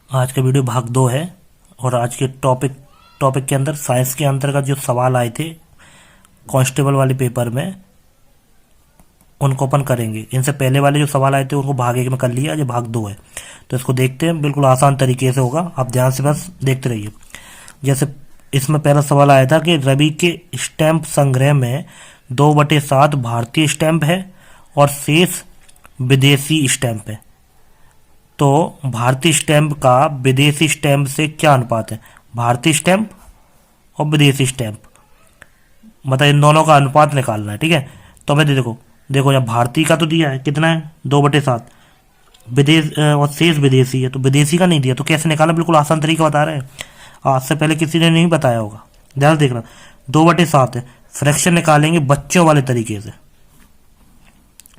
आज का वीडियो भाग 2 है। और आज के टॉपिक के अंदर साइंस के अंतर्गत जो सवाल आए थे कांस्टेबल वाले पेपर में उनको अपन करेंगे। इनसे पहले वाले जो सवाल आए थे उनको भाग 1 में कर लिया, ये भाग 2 है। तो इसको देखते हैं, बिल्कुल आसान तरीके से होगा, आप ध्यान से बस देखते रहिए। जैसे इसमें पहला सवाल आया था कि रवि के स्टैंप संग्रह में 2/7 भारतीय स्टैंप है और शेष विदेशी स्टैंप है। तो भारतीय स्टैंप का विदेशी स्टैंप से क्या अनुपात है? भारतीय स्टैंप और विदेशी स्टैंप, मतलब इन दोनों का अनुपात निकालना है। ठीक है, तो हमें देखो देखो यहाँ भारतीय का तो दिया है, कितना है 2/7, विदेश और शेष विदेशी है, तो विदेशी का नहीं दिया, तो कैसे निकालना? बिल्कुल आसान तरीका बता रहे हैं, आज से पहले किसी ने नहीं बताया होगा। ध्यान से देखना, 2/7 है, फ्रैक्शन निकालेंगे बच्चों वाले तरीके से।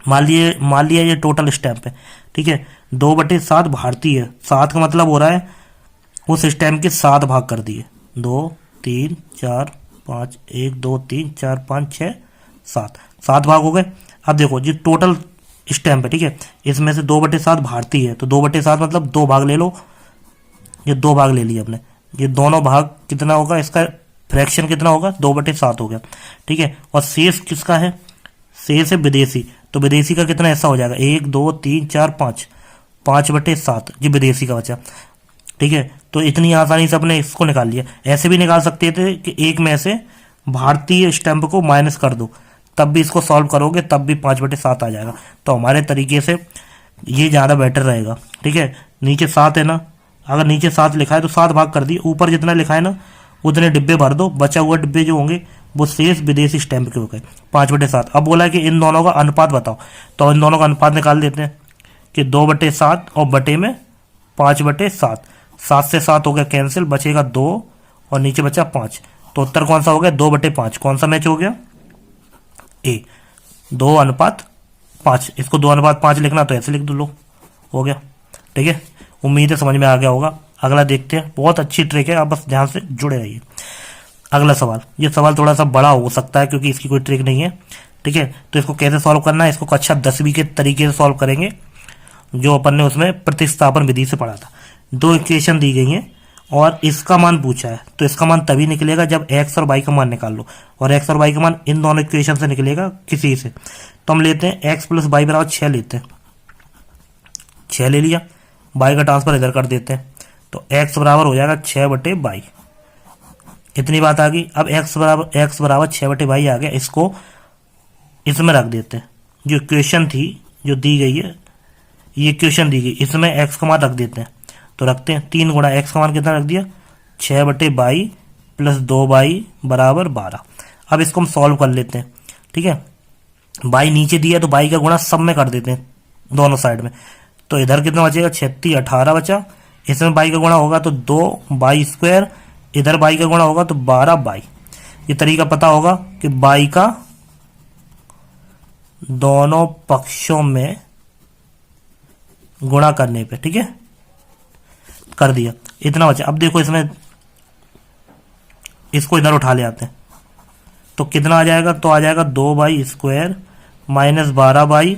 मान लिया ये टोटल स्टैंप है, ठीक है। 2/7 भारतीय है, 7 का मतलब हो रहा है उस स्टैंप के 7 भाग कर दिए, 2 3 4 5, 1 2 3 4 5 6 7 भाग हो गए। अब देखो जी टोटल स्टैंप है, ठीक है, इसमें से 2/7 भारतीय है, तो 2/7 मतलब 2 भाग ले लो, ये 2 भाग ले लिए अपने, ये दोनों भाग कितना होगा, इसका फ्रैक्शन कितना होगा, 2/7 हो गया, ठीक है। और शेष किसका है? शेष है विदेशी, तो विदेशी का कितना ऐसा हो जाएगा, 1 2 3 4 5, 5/7 जी विदेशी का बचा, ठीक है। तो इतनी आसानी से अपने इसको निकाल लिया। ऐसे भी निकाल सकते थे कि एक में से भारतीय स्टैंप को माइनस कर दो, तब भी इसको सॉल्व करोगे तब भी 5/7 आ जाएगा। तो हमारे तरीके से ये ज़्यादा बेटर रहेगा, ठीक है। नीचे 7 है ना, अगर नीचे 7 लिखा है तो 7 भाग कर दिए, ऊपर जितना लिखा है ना उतने डिब्बे भर दो, बचा हुआ डिब्बे जो होंगे वो शेष विदेशी स्टैंप के हो गए, 5/7। अब बोला है कि इन दोनों का अनुपात बताओ, तो इन दोनों का अनुपात निकाल देते हैं कि 2/7 और बटे में 5/7, 7 से 7 हो गया कैंसिल, बचेगा 2 और नीचे बचा 5, तो उत्तर कौन सा हो गया, 2/5। कौन सा मैच हो गया? ए, 2/5। इसको 2/5 लिखना तो ऐसे लिख दो, लो हो गया, ठीक है। उम्मीद है समझ में आ गया होगा। अगला देखते हैं, बहुत अच्छी ट्रिक है, आप बस ध्यान से जुड़े रहिए। अगला सवाल, ये सवाल थोड़ा सा बड़ा हो सकता है क्योंकि इसकी कोई ट्रिक नहीं है, ठीक है। तो इसको कैसे सॉल्व करना है, इसको कक्षा 10वीं के तरीके से सॉल्व करेंगे, जो अपन ने उसमें प्रतिस्थापन विधि से पढ़ा था। 2 इक्वेशन दी गई हैं और इसका मान पूछा है, तो इसका मान तभी निकलेगा जब एक्स और वाई का मान निकाल लो, और एक्स और वाई का मान इन दोनों इक्वेशन से निकलेगा किसी से। तो हम लेते हैं x + y = 6 लेते हैं, 6 ले लिया, y का ट्रांसफर इधर कर देते हैं, तो x बराबर हो जाएगा 6/y। इतनी बात आ गई। अब x बराबर 6/y आ गया, इसको इसमें रख देते हैं, जो इक्वेशन थी जो दी गई है, ये इक्वेशन दी गई, इसमें x का मान रख देते हैं, तो रखते हैं 3 गुणा x का मान कितना रख दिया, 6/y + 2y = 12। अब इसको हम सॉल्व कर लेते हैं, ठीक है। y नीचे दिया तो y का गुणा सब में कर देते हैं दोनों साइड में, तो इधर कितना बचेगा, 36 18 बचा, इसमें y का गुणा होगा तो 2y², इधर y का गुणा होगा तो 12y। ये तरीका पता होगा कि y का दोनों पक्षों में गुणा करने पे, ठीक है, कर दिया, इतना बचा। अब देखो इसमें इसको इधर उठा ले आते हैं, तो कितना आ जाएगा, तो आ जाएगा 2y² - 12y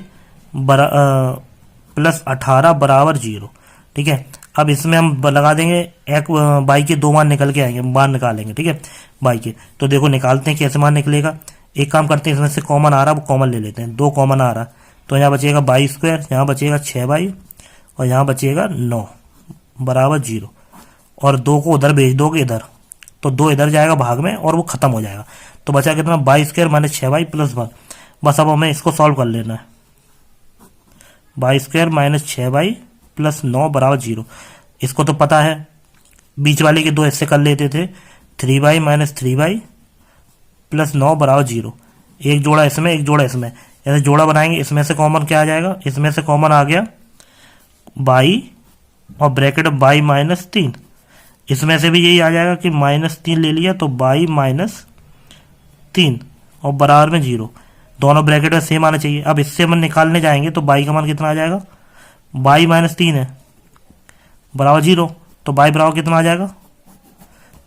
+ 18 = 0, ठीक है। अब इसमें हम लगा देंगे एक y के 2 मान निकल के आएंगे, मान निकालेंगे, ठीक है, y के। तो देखो निकालते हैं कैसे मान निकलेगा। एक काम करते हैं, इसमें से कॉमन आ रहा है वो कॉमन ले लेते हैं, 2 कॉमन आ रहा है, तो यहाँ बचेगा y², यहाँ बचेगा 6y और यहाँ बचेगा 9 = 0, और 2 को उधर भेज दोगे इधर, तो 2 इधर जाएगा भाग में और वो खत्म हो जाएगा, तो बचा कितना, y² - 6y + 1। बस अब हमें इसको सॉल्व कर लेना है, y² - 6y + 9 = 0। इसको तो पता है, बीच वाले के 2 ऐसे कर लेते थे, 3y - 3y + 9 = 0। एक जोड़ा इसमें एक जोड़ा इसमें, ऐसे जोड़ा बनाएंगे, इसमें से कॉमन क्या आ जाएगा, इसमें से कॉमन आ गया y और ब्रैकेट y - 3, इसमें से भी यही आ जाएगा कि -3 ले लिया तो y - 3 और बराबर में 0, दोनों ब्रैकेट में सेम आना चाहिए। अब इससे हम निकालने जाएंगे तो y का मान कितना आ जाएगा, y - 3 है बराबर 0, तो y बराबर कितना आ जाएगा,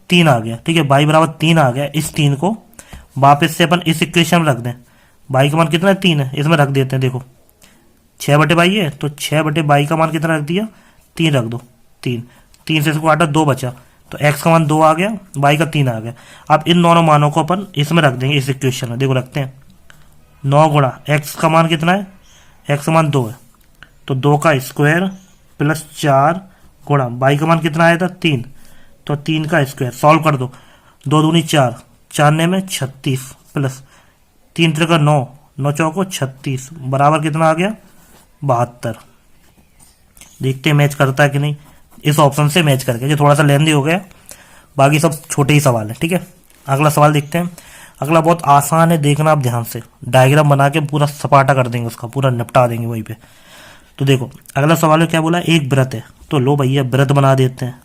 3 आ गया, ठीक है, y बराबर 3 आ गया। इस 3 को वापस से अपन इस इक्वेशन में रख दें, y का मान कितना है, 3 है, इसमें रख देते हैं। देखो 6/y है तो 6/y का मान कितना रख दिया, 3 रख दो, 3, 3 से इसको काटा 2 बचा, तो x का मान 2 आ गया, y का 3 आ गया। अब इन दोनों मानों को अपन इसमें रख देंगे, इस इक्वेशन में। देखो रखते हैं, 9 गुणा x का मान कितना है, x का मान 2 है, तो 2 का स्क्वायर प्लस 4 गुणा y का मान कितना आया था 3, तो 3 का स्क्वायर। सॉल्व कर दो, 2 दूनी 4, 4 ने में 36 प्लस 3 त्रिका 9, 9 चौको 36 बराबर कितना आ गया 72। देखते हैं मैच करता है कि नहीं, इस ऑप्शन से मैच करके। जो थोड़ा सा लेंदी हो गया, बाकी सब छोटे ही सवाल है, ठीक है। अगला सवाल देखते हैं। अगला बहुत आसान है, देखना आप ध्यान से, डायग्राम बना के पूरा सपाटा कर देंगे, उसका पूरा निपटा देंगे वहीं पे। तो देखो अगला सवाल है, क्या बोला, एक व्रत है, तो लो भैया व्रत बना देते हैं।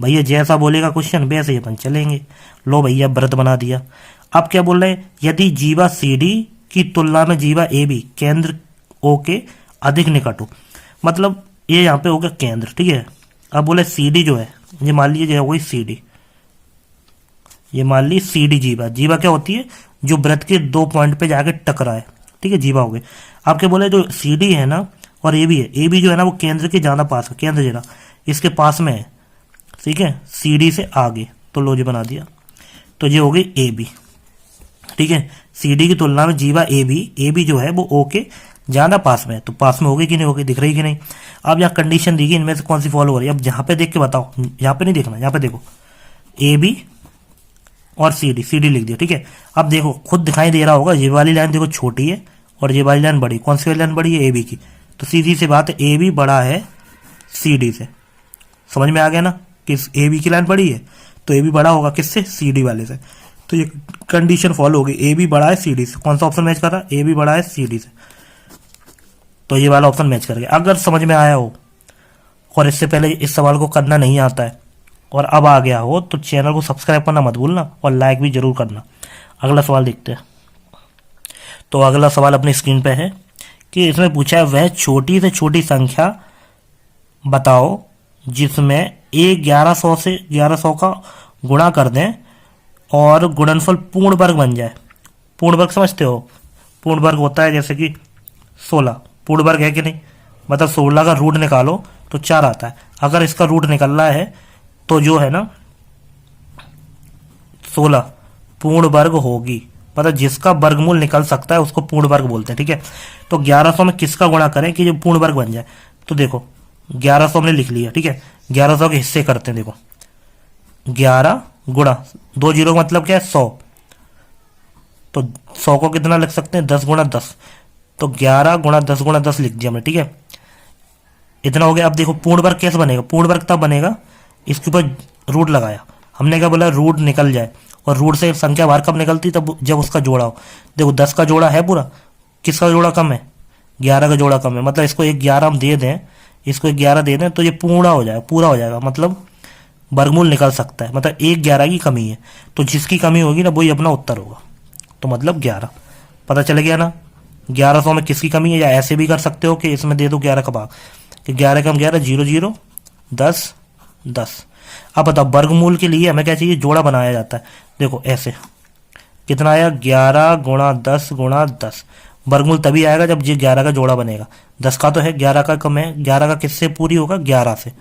भैया जैसा बोलेगा क्वेश्चन वैसे ही अपन चलेंगे। लो भैया व्रत बना दिया। अब क्या बोल रहे हैं, यदि जीवा CD की तुलना में जीवा AB केंद्र O के अधिक निकट हो, मतलब ये यहाँ पे हो गया केंद्र, ठीक है। अब बोले CD जो है, ये मान लीजिए जो है वही CD, ये मान ली CD जीवा। जीवा क्या होती है, जो व्रत के 2 पॉइंट पे जाके टकराए, ठीक है, जीवा हो गए। आप क्या बोले, जो CD है ना और AB है, AB जो है ना वो केंद्र के ज्यादा पास है, केंद्र जरा इसके पास में है, ठीक है, CD से आगे, तो लो जी बना दिया। तो ये हो गई AB, ठीक है। CD की तुलना में जीवा AB जो है वो O के ज्यादा पास में है, तो पास में होगी कि नहीं होगी, दिख रही कि नहीं। अब यहाँ कंडीशन दी गई, इनमें से कौन सी फॉलो हो रही है, अब यहाँ पे देख के बताओ, यहाँ पे नहीं देखना, यहाँ पे देखो AB और CD लिख दिया, ठीक है। अब देखो खुद दिखाई दे रहा होगा, ये वाली लाइन देखो छोटी है और ये वाली लाइन बड़ी, कौन सी वाली लाइन बड़ी है, AB की। तो सीधी सी बात है, AB बड़ा है CD से। समझ में आ गया ना कि AB की लाइन बड़ी है तो AB बड़ा होगा किससे, CD वाले से। तो ये कंडीशन फॉलो होगी, AB बड़ा है CD से। कौन सा ऑप्शन मैच कर रहा है, AB बड़ा है CD से, तो ये वाला ऑप्शन मैच कर गया। अगर समझ में आया हो और इससे पहले इस सवाल को करना नहीं आता है और अब आ गया हो, तो चैनल को सब्सक्राइब करना मत भूलना और लाइक भी जरूर करना। अगला सवाल देखते हैं। तो अगला सवाल अपनी स्क्रीन पे है कि इसमें पूछा है, वह छोटी से छोटी संख्या बताओ जिसमें a 1100 से 1100 का गुणा कर दें और गुणनफल पूर्ण वर्ग बन जाए। पूर्ण वर्ग समझते हो, पूर्ण वर्ग होता है जैसे कि 16, पूर्ण वर्ग है कि नहीं, मतलब 16 का रूट निकालो तो 4 आता है। अगर इसका रूट निकलना है तो जो है ना 16 पूर्ण वर्ग होगी, मतलब जिसका वर्गमूल निकल सकता है उसको पूर्ण वर्ग बोलते हैं, ठीक है। तो 1100 में किसका गुणा करें कि जो पूर्ण वर्ग बन जाए, तो देखो 1100 हमने लिख लिया, ठीक है। 1100 के हिस्से करते हैं, देखो 11 गुणा 2 जीरो का मतलब क्या है 100, तो 100 को कितना लिख सकते हैं 10 गुणा 10, तो 11 गुणा 10 गुणा 10 लिख दिया हमने, ठीक है। इतना हो गया। अब देखो पूर्ण वर्ग कैसे बनेगा, पूर्ण वर्ग तब बनेगा इसके ऊपर रूट लगाया, हमने क्या बोला रूट निकल जाए, और रूट से संख्या बाहर कब निकलती, तब जब उसका जोड़ा हो। देखो 10 का जोड़ा है पूरा, किसका जोड़ा कम है, 11 का जोड़ा कम है, मतलब इसको एक 11 हम दे दें, इसको एक 11 दे दें तो ये पूरा हो जाएगा, पूरा हो जाएगा, मतलब वर्गमूल निकल सकता है, मतलब एक 11 की कमी है, तो जिसकी कमी होगी ना वही अपना उत्तर होगा, तो मतलब 11। पता चल गया ना 1100 में किसकी कमी है, या ऐसे भी कर सकते हो कि इसमें दे दो 11 का भाग, कि 11 कम 11 0 0 10 10। अब बताओ वर्गमूल के लिए हमें क्या चाहिए, जोड़ा बनाया जाता है। देखो ऐसे कितना आया 11 गुणा 10 गुणा 10, वर्गमूल तभी आएगा जब ये 11 का जोड़ा बनेगा। 10 का तो है, 11 का कम है, 11 का किससे पूरी होगा 11 से,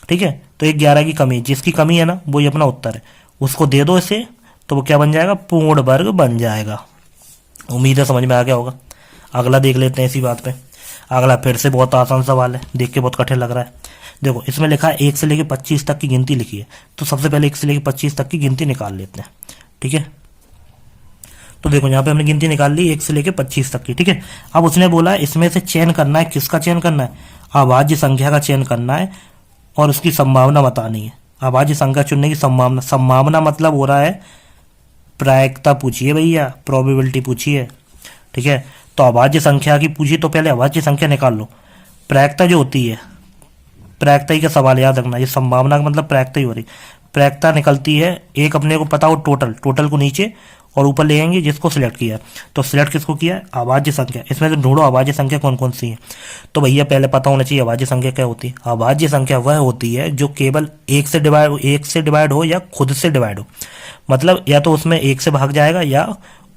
ठीक है। तो एक 11 की कमी है, जिसकी कमी है ना वही अपना उत्तर है, उसको दे दो इसे, तो वो क्या बन जाएगा, पूर्ण वर्ग बन जाएगा। उम्मीद है समझ में आ गया होगा। अगला देख लेते हैं इसी बात पे। अगला फिर से बहुत आसान सवाल है, देख के बहुत कठिन लग रहा है। देखो इसमें लिखा है 1 से लेकर 25 तक की गिनती लिखी है, तो सबसे पहले 1 से लेकर 25 तक की गिनती निकाल लेते हैं, ठीक है। तो देखो यहाँ पे हमने गिनती निकाल ली 1 से लेकर 25 तक की, ठीक है। अब उसने बोला इसमें से चयन करना है, किसका चयन करना है, अभाज्य संख्या का चयन करना है और उसकी संभावना बतानी है। अभाज्य संख्या चुनने की संभावना, संभावना मतलब हो रहा है प्रायिकता पूछी है भैया, प्रोबेबिलिटी पूछी है, ठीक है। तो अभाज्य संख्या की पूछी तो पहले अभाज्य संख्या निकाल लो। प्रायिकता जो होती है, प्रायिकता ही का सवाल याद रखना, ये संभावना का मतलब प्रायिकता ही हो रही। प्रायिकता निकलती है, एक अपने को पता हो टोटल, टोटल को नीचे और ऊपर ले आएंगे जिसको सिलेक्ट किया है। तो सिलेक्ट किसको किया है, अभाज्य संख्या। इसमें से ढूंढो अभाज्य संख्या कौन कौन सी है। तो भैया पहले पता होना चाहिए अभाज्य संख्या क्या होती है। अभाज्य संख्या वह होती है जो केवल एक से डिवाइड हो या खुद से डिवाइड हो, मतलब या तो उसमें 1 से भाग जाएगा या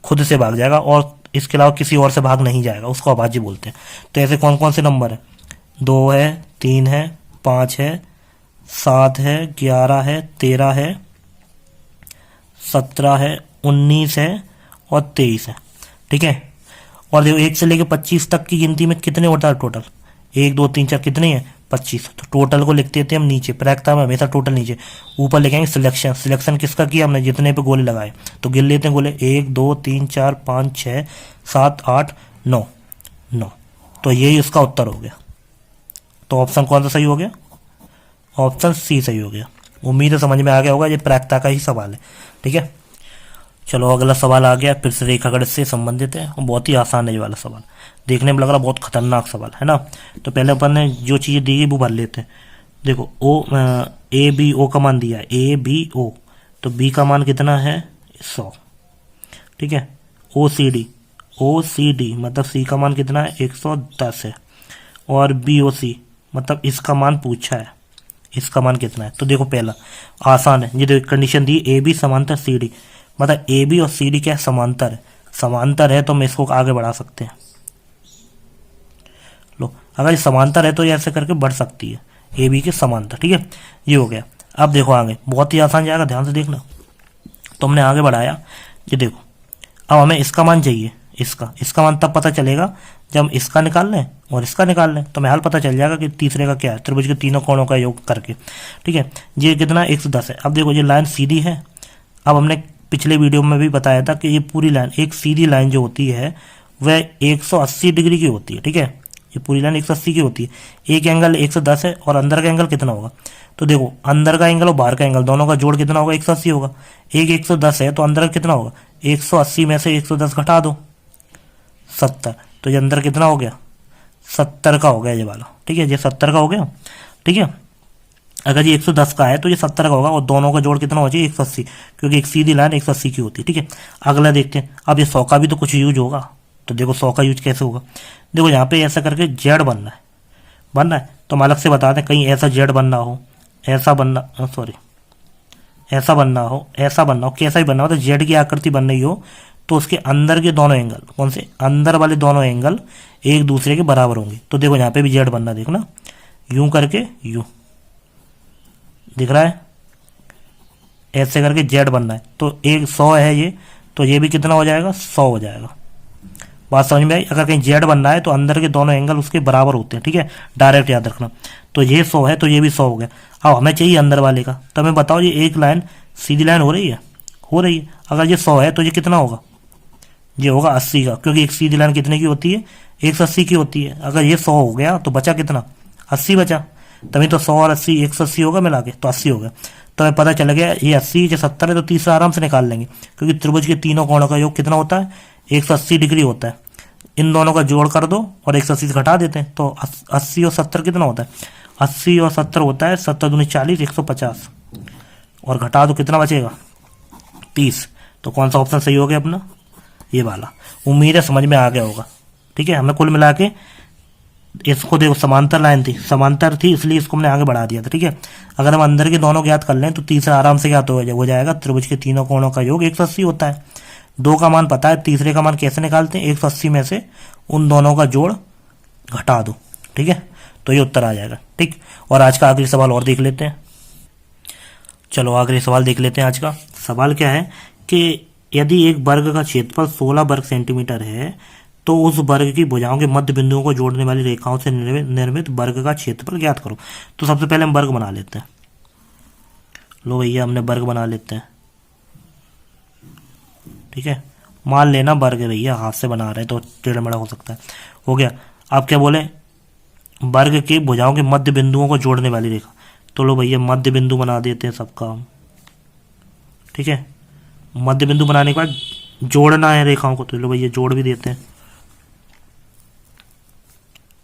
खुद से भाग जाएगा और इसके अलावा किसी और से भाग नहीं जाएगा, उसको अभाज्य बोलते हैं। तो ऐसे कौन कौन से नंबर है, 2 है, 3 है, 5 है, 7 है, 11 है, 13 है, 17 है, 19 है और 23 है। ठीक है। और देखो 1 से लेकर 25 तक की गिनती में कितने होता है टोटल? 1 2 3 4 कितने हैं? 25। तो टोटल को लिख देते हैं हम नीचे, प्रैक्टा में हमेशा टोटल नीचे, ऊपर लिखेंगे सिलेक्शन। सिलेक्शन किसका किया हमने? जितने पे गोले लगाए। तो गिन लेते हैं गोले, 1 2 3 4 5 6 7 8 9 9। तो यही उसका उत्तर हो गया। तो ऑप्शन कौन सा सही हो गया? ऑप्शन सी सही हो गया। उम्मीद है समझ में आ गया होगा, ये प्रैक्टा का ही सवाल है। ठीक है। चलो अगला सवाल आ गया, फिर से रेखागणित से संबंधित है और बहुत ही आसान है ये वाला सवाल। देखने में लग रहा बहुत खतरनाक सवाल है ना। तो पहले अपन ने जो चीज़ें दी है वो भर लेते हैं। देखो ए बी ओ का मान दिया है, ए बी ओ। तो बी का मान कितना है? 100। ठीक है। ओ सी डी मतलब सी का मान कितना है? 110 है। और बी ओ सी मतलब इसका मान पूछा है, इसका मान कितना है? तो देखो पहला आसान है, ये देखो कंडीशन दी, ए बी समांतर सी डी, मतलब ए बी और सी डी क्या है? समांतर है। समांतर है तो हम इसको आगे बढ़ा सकते हैं। लो, अगर ये समांतर है तो ये ऐसे करके बढ़ सकती है, ए बी के समांतर। ठीक है, ये हो गया। अब देखो आगे बहुत ही आसान जाएगा, ध्यान से देखना। तो हमने आगे बढ़ाया, ये देखो अब हमें इसका मान चाहिए। इसका मान तब पता चलेगा जब हम इसका निकाल लें और इसका निकाल लें, तो हमें हल पता चल जाएगा कि तीसरे का क्या है, त्रिभुज के तीनों कोणों का योग करके। ठीक है, ये कितना? 110 है। अब देखो ये लाइन सीधी है। अब हमने पिछले वीडियो में भी बताया था कि ये पूरी लाइन, एक सीधी लाइन जो होती है वह 180 डिग्री की होती है। ठीक है, ये पूरी लाइन 180 की होती है। एक एंगल 110 है और अंदर का एंगल कितना होगा? तो देखो अंदर का एंगल और बाहर का एंगल दोनों का जोड़ कितना होगा? 180 होगा। एक 110 है तो अंदर कितना होगा? 180 में से 110 घटा दो, 70। तो ये अंदर कितना हो गया? 70 का हो गया ये वाला। ठीक है, ये 70 का हो गया। ठीक है, अगर ये 110 का है तो ये 70 का होगा और दोनों का जोड़ कितना हो चाहिए? 180, क्योंकि एक सीधी लाइन 180 की होती है। ठीक है, अगला देखते हैं। अब ये 100 का भी तो कुछ यूज होगा। तो देखो 100 का यूज कैसे होगा? देखो यहाँ पे ऐसा करके जेड बनना है तो हम अलग से बता दें, कहीं ऐसा जेड बनना हो, ऐसा बनना, सॉरी ऐसा बनना हो, ऐसा बनना हो, कैसा ही बनना हो, तो जेड की आकृति बन रही हो तो उसके अंदर के दोनों एंगल, कौन से? अंदर वाले दोनों एंगल एक दूसरे के बराबर होंगे। तो देखो यहाँ पे भी जेड बनना, देखना यूं करके, यूं दिख रहा है, ऐसे करके जेड बनना है। तो एक 100 है ये, तो ये भी कितना हो जाएगा? 100 हो जाएगा। बात समझ में आई? अगर कहीं जेड बनना है तो अंदर के दोनों एंगल उसके बराबर होते हैं। ठीक है, डायरेक्ट याद रखना। तो ये 100 है तो ये भी 100 हो गया। अब हमें चाहिए अंदर वाले का, तो हमें बताओ ये एक लाइन सीधी लाइन हो रही है? हो रही है। अगर ये 100 है तो ये कितना होगा? ये होगा 80 का, क्योंकि एक सीधी लाइन कितने की होती है? 180 की होती है। अगर ये 100 हो गया तो बचा कितना? 80 बचा। तभी तो 100 और 80 180 होगा मिला के, तो 80 हो गया। तो हमें पता चल गया ये 80 जो 70 है, तो तीसरा आराम से निकाल लेंगे, क्योंकि त्रिभुज के तीनों कोणों का योग कितना होता है? 180 डिग्री होता है। इन दोनों का जोड़ कर दो और 180 से घटा देते हैं, तो 80 और 70 कितना होता है? 80 और 70 होता है 70 दूनी 40, 150, और घटा दो कितना बचेगा? 30। तो कौन सा ऑप्शन सही हो गया अपना? ये वाला। उम्मीद है समझ में आ गया होगा। ठीक है, हमें कुल मिला के इसको देखो समांतर लाइन थी, समांतर थी इसलिए इसको हमने आगे बढ़ा दिया था। ठीक है, अगर हम अंदर के दोनों ज्ञात कर लें तो तीसरा आराम से ज्ञात हो जाएगा। त्रिभुज के तीनों कोणों का योग 180 होता है। 2 का मान पता है, तीसरे का मान कैसे निकालते हैं? 180 में से उन दोनों का जोड़ घटा दो। ठीक है, तो ये उत्तर आ जाएगा। ठीक, और आज का आखिरी सवाल और देख लेते हैं। चलो आखिरी सवाल देख लेते हैं। आज का सवाल क्या है कि यदि एक वर्ग का क्षेत्रफल 16 वर्ग सेंटीमीटर है तो उस वर्ग की भुजाओं के मध्य बिंदुओं को जोड़ने वाली रेखाओं से निर्मित वर्ग का क्षेत्रफल ज्ञात करो। तो सबसे पहले हम वर्ग बना लेते हैं। लो भैया हमने वर्ग बना लेते हैं। ठीक है, मान लेना वर्ग है भैया, हाथ से बना रहे हैं तो टेढ़ा मेढ़ा हो सकता है। हो गया। आप क्या बोले? वर्ग के भुजाओं के मध्य बिंदुओं को जोड़ने वाली रेखा। तो लो भैया मध्य बिंदु बना देते हैं सबका हम। ठीक है, मध्य बिंदु बनाने के बाद जोड़ना है रेखाओं को, तो लो भैया जोड़ भी देते हैं।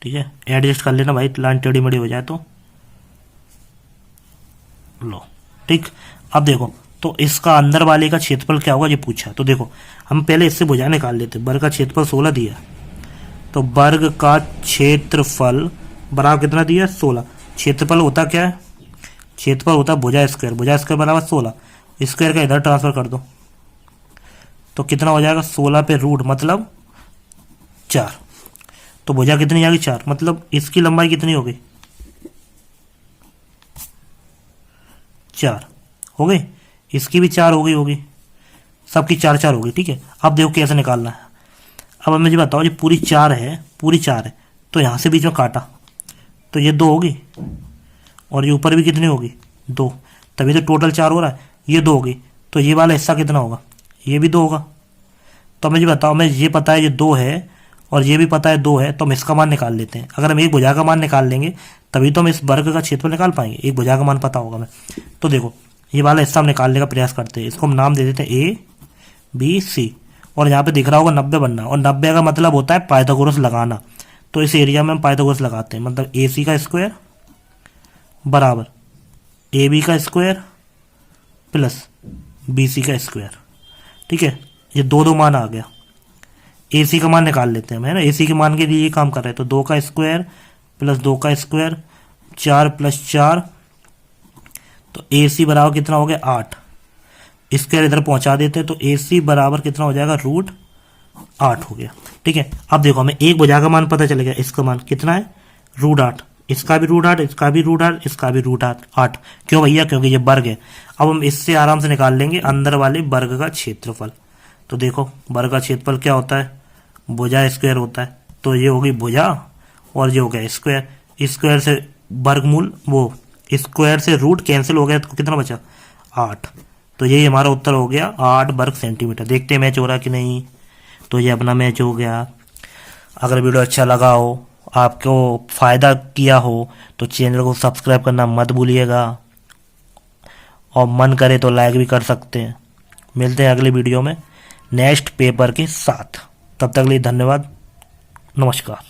ठीक है, एडजस्ट कर लेना भाई, लाइन टेढ़ी मेढ़ी हो जाए तो। लो ठीक, अब देखो तो इसका अंदर वाले का क्षेत्रफल क्या होगा ये पूछा। तो देखो हम पहले इससे भुजा निकाल लेते। वर्ग का क्षेत्रफल 16 दिया, तो वर्ग का क्षेत्रफल बराबर कितना दिया? 16। क्षेत्रफल होता क्या है? क्षेत्रफल होता है भुजा स्क्वायर। भुजा स्क्वायर बराबर 16। स्क्वायर का इधर ट्रांसफर कर दो तो कितना हो जाएगा? 16 पे रूट मतलब 4। तो भुजा कितनी आ गई? 4। मतलब इसकी लंबाई कितनी हो गई? 4 हो गई, इसकी भी 4 हो गई होगी, सबकी 4 4 होगी। ठीक है, अब देखो कैसे निकालना है। अब मुझे बताओ, ये पूरी 4 है, पूरी 4 है, तो यहाँ से बीच में काटा तो ये 2 होगी, और ये ऊपर भी कितनी होगी 2, तभी तो टोटल 4 हो रहा है। ये 2 होगी, तो ये वाला हिस्सा कितना होगा, ये भी 2 होगा। तो मुझे बताओ, मैं ये पता है ये 2 है और ये भी पता है 2 है, तो हम इसका मान निकाल लेते हैं। अगर हम एक भुजा का मान निकाल लेंगे तभी तो हम इस वर्ग का क्षेत्रफल निकाल पाएंगे, एक भुजा का मान पता होगा हमें। तो देखो, ये वाला हिस्सा हम निकालने का प्रयास करते हैं, इसको हम नाम दे देते हैं ए बी सी, और यहाँ पे दिख रहा होगा 90 बनना, और 90 का मतलब होता है पाइथागोरस लगाना। तो इस एरिया में हम पाइथागोरस लगाते हैं, मतलब ए सी का स्क्वायर बराबर ए बी का स्क्वायर प्लस बी सी का स्क्वायर। ठीक है, ये दो दो मान आ गया। ए सी का मान निकाल लेते हैं, है ना, ए सी के मान के लिए ये काम कर रहे हैं। तो 2 का स्क्वायर प्लस 2 का स्क्वायर 4 प्लस 4, तो ए सी बराबर कितना हो गया 8। स्क्वायर इधर पहुंचा देते हैं, तो ए सी बराबर कितना हो जाएगा √8 हो गया। ठीक है, अब देखो हमें एक भुजा का मान पता चलेगा, इसका मान कितना है √8, इसका भी √8, इसका भी √8, इसका भी √8। क्यों भैया, क्योंकि ये वर्ग है। अब हम इससे आराम से निकाल लेंगे अंदर वाले वर्ग का क्षेत्रफल। तो देखो, वर्ग का क्षेत्रफल क्या होता है, भुजा स्क्वायर होता है, तो ये होगी भुजा और ये हो गया स्क्वायर। स्क्वायर से वर्गमूल, वो स्क्वायर से रूट कैंसिल हो गया, तो कितना बचा 8। तो यही हमारा उत्तर हो गया 8 वर्ग सेंटीमीटर। देखते हैं मैच हो रहा कि नहीं। तो ये अपना मैच हो गया। अगर वीडियो अच्छा लगा हो, आपको फ़ायदा किया हो, तो चैनल को सब्सक्राइब करना मत भूलिएगा, और मन करे तो लाइक भी कर सकते हैं। मिलते हैं अगली वीडियो में नेक्स्ट पेपर के साथ। तब तक के लिए धन्यवाद, नमस्कार।